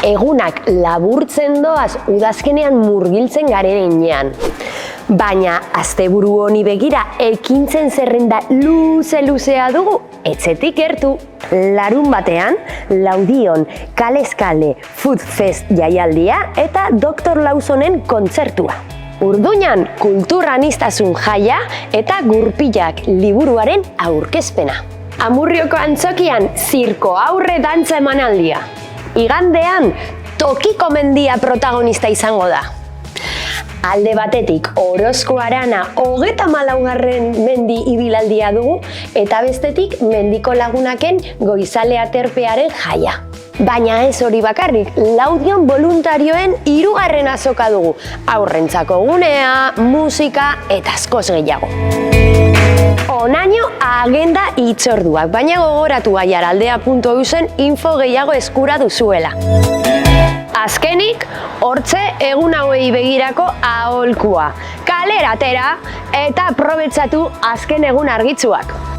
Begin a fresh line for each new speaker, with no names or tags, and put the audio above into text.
egunak laburtzen doaz udazkenean murgiltzen garen heinean. Baina asteburu honi begira ekintzen zerrenda luze-luzea dugu, etxetik gertu. Larun batean, Laudion, Kalez Kale, Food Fest jaialdia eta Dr. Lausonen kontzertua. Urduñan, kulturaniztasun jaia eta Gurpilak liburuaren aurkezpena. Amurrioko antzokian, zirko aurre dantza emanaldia. Igandean, Tokiko mendia protagonista izango da. Alde batetik, Orozko Arana 34. mendi ibilaldia dugu, eta bestetik, Mendiko Lagunaken Goizale Aterpearen jaia. Baina ez hori bakarrik, Laudion voluntarioen 3. azoka dugu. Aurrentzako gunea, musika eta askoz gehiago. Honaino agenda hitzorduak, baina gogoratu aiaraldea.eusen info gehiago eskura duzuela. Azkenik, hortze egun hauei begirako aholkua. Kalera atera eta aprobetxatu azken egun argitzuak.